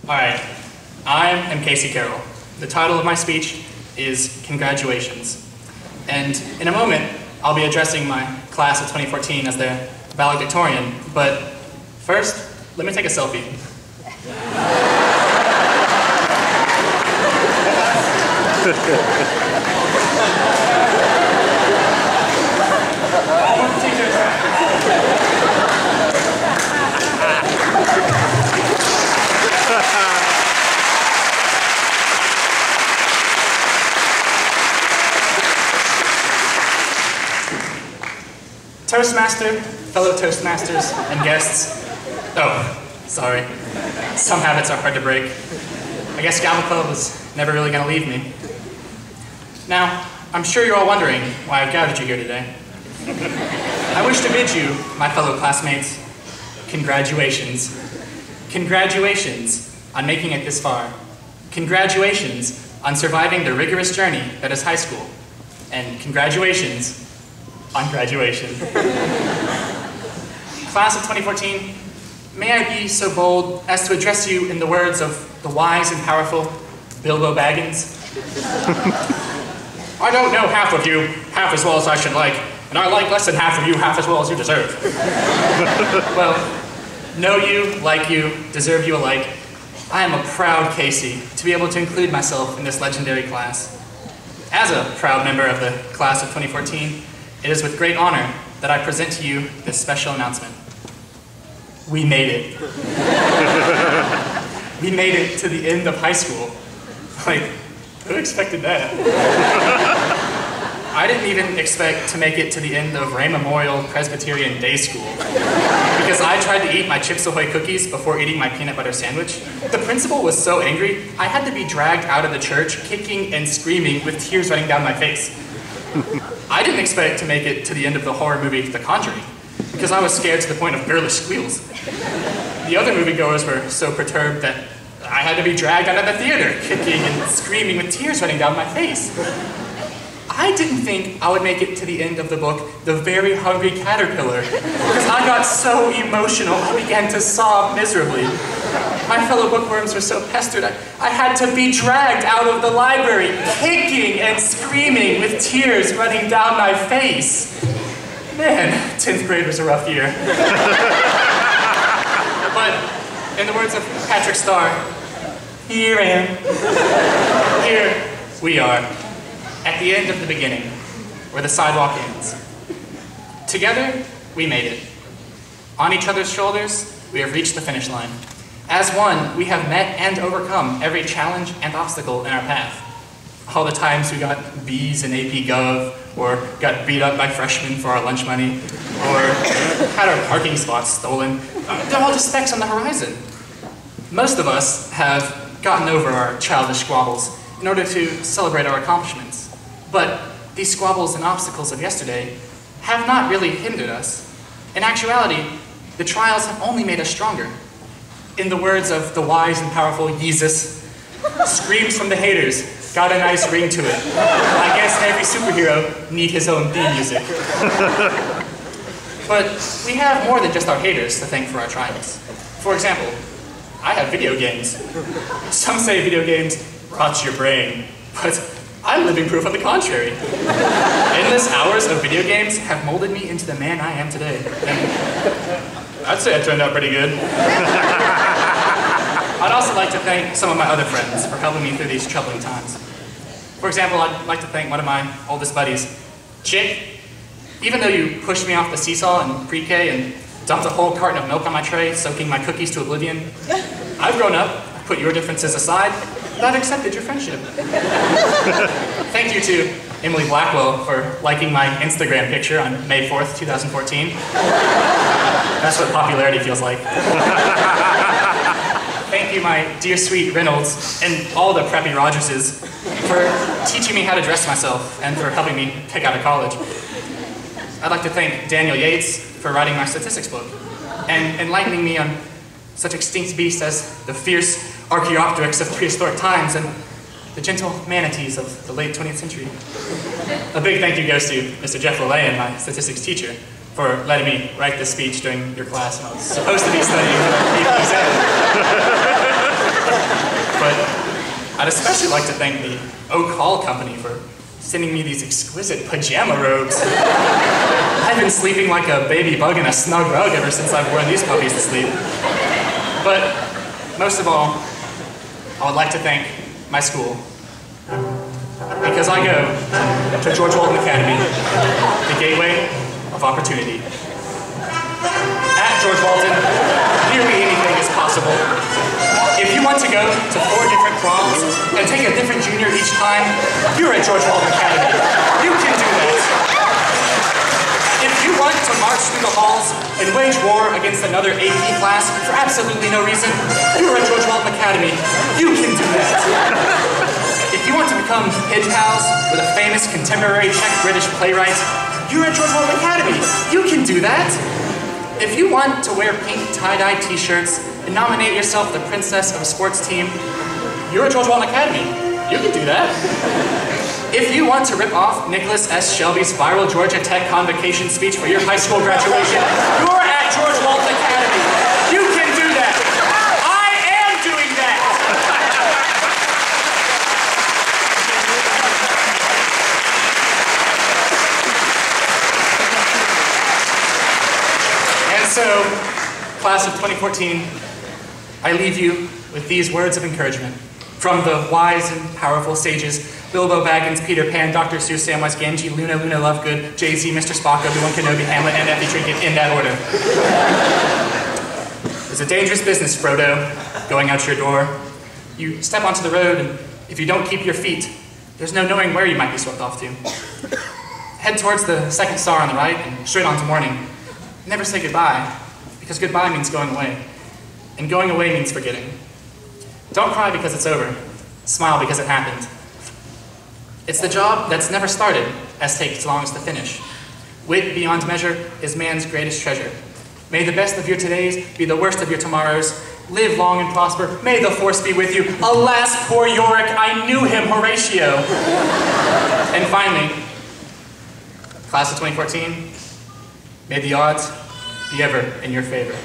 Alright, I am Casey Carrell. The title of my speech is Congratulations. And in a moment, I'll be addressing my class of 2014 as their valedictorian, but first, let me take a selfie. Toastmaster, fellow Toastmasters, and guests. Oh, sorry. Some habits are hard to break. I guess Gavel Club was never really going to leave me. Now, I'm sure you're all wondering why I've gathered you here today. I wish to bid you, my fellow classmates, congratulations. Congratulations on making it this far. Congratulations on surviving the rigorous journey that is high school. And congratulations on graduation. Class of 2014, may I be so bold as to address you in the words of the wise and powerful Bilbo Baggins? I don't know half of you half as well as I should like, and I like less than half of you half as well as you deserve. Well, know you, like you, deserve you alike. I am a proud Casey to be able to include myself in this legendary class. As a proud member of the class of 2014, it is with great honor that I present to you this special announcement. We made it. We made it to the end of high school. Like, who expected that? I didn't even expect to make it to the end of Ray Memorial Presbyterian Day School because I tried to eat my Chips Ahoy cookies before eating my peanut butter sandwich. The principal was so angry, I had to be dragged out of the church, kicking and screaming with tears running down my face. I didn't expect to make it to the end of the horror movie The Conjuring because I was scared to the point of girlish squeals. The other moviegoers were so perturbed that I had to be dragged out of the theater, kicking and screaming with tears running down my face. I didn't think I would make it to the end of the book, The Very Hungry Caterpillar, because I got so emotional I began to sob miserably. My fellow bookworms were so pestered, I had to be dragged out of the library, kicking and screaming with tears running down my face. Man, 10th grade was a rough year. But in the words of Patrick Starr, here I am. Here we are, at the end of the beginning, where the sidewalk ends. Together, we made it. On each other's shoulders, we have reached the finish line. As one, we have met and overcome every challenge and obstacle in our path. All the times we got B's in AP Gov, or got beat up by freshmen for our lunch money, or had our parking spots stolen, they're all just specks on the horizon. Most of us have gotten over our childish squabbles in order to celebrate our accomplishments. But these squabbles and obstacles of yesterday have not really hindered us. In actuality, the trials have only made us stronger. In the words of the wise and powerful Yeezus, screams from the haters got a nice ring to it. I guess every superhero need his own theme music. But we have more than just our haters to thank for our triumphs. For example, I have video games. Some say video games rot your brain, but I'm living proof of the contrary. Endless hours of video games have molded me into the man I am today. And I'd say I turned out pretty good. I'd also like to thank some of my other friends for helping me through these troubling times. For example, I'd like to thank one of my oldest buddies, Chick. Even though you pushed me off the seesaw in pre-K and dumped a whole carton of milk on my tray, soaking my cookies to oblivion, I've grown up, put your differences aside, and I've accepted your friendship. Thank you to Emily Blackwell for liking my Instagram picture on May 4th, 2014. That's what popularity feels like. Thank you, my dear sweet Reynolds, and all the preppy Rogerses, for teaching me how to dress myself and for helping me pick out of college. I'd like to thank Daniel Yates for writing my statistics book and enlightening me on such extinct beasts as the fierce Archaeopteryx of prehistoric times and the gentle manatees of the late 20th century. A big thank you goes to Mr. Jeff Lelayan, my statistics teacher, for letting me write this speech during your class when I was supposed to be studying AP Exam. I'd especially like to thank the Oak Hall Company for sending me these exquisite pajama robes. I've been sleeping like a baby bug in a snug rug ever since I've worn these puppies to sleep. But most of all, I would like to thank my school. Because I go to George Walton Academy, the gateway of opportunity. At George Walton, nearly anything is possible. If you want to go to 4 different proms and take a different junior each time, you're at George Walton Academy. You can do that. If you want to march through the halls and wage war against another AP class for absolutely no reason, you're at George Walton Academy. You can do that. If you want to become pen pals with a famous contemporary Czech British playwright, you're at George Walton Academy. You can do that. If you want to wear pink tie-dye t-shirts and nominate yourself the princess of a sports team, you're at George Walton Academy. You can do that. If you want to rip off Nicholas S. Shelby's viral Georgia Tech convocation speech for your high school graduation, you're at George Walton Academy. You can do that. I am doing that. And so, class of 2014, I leave you with these words of encouragement from the wise and powerful sages Bilbo Baggins, Peter Pan, Dr. Seuss, Samwise Gamgee, Luna Lovegood, Jay-Z, Mr. Spock, Obi-Wan Kenobi, Hamlet, and Effie Trinket in that order. It's a dangerous business, Frodo, going out your door. You step onto the road, and if you don't keep your feet, there's no knowing where you might be swept off to. Head towards the second star on the right and straight on to morning. Never say goodbye, because goodbye means going away. And going away means forgetting. Don't cry because it's over. Smile because it happened. It's the job that's never started, as takes longest to finish. Wit beyond measure is man's greatest treasure. May the best of your todays be the worst of your tomorrows. Live long and prosper. May the force be with you. Alas, poor Yorick, I knew him, Horatio. And finally, class of 2014, may the odds be ever in your favor.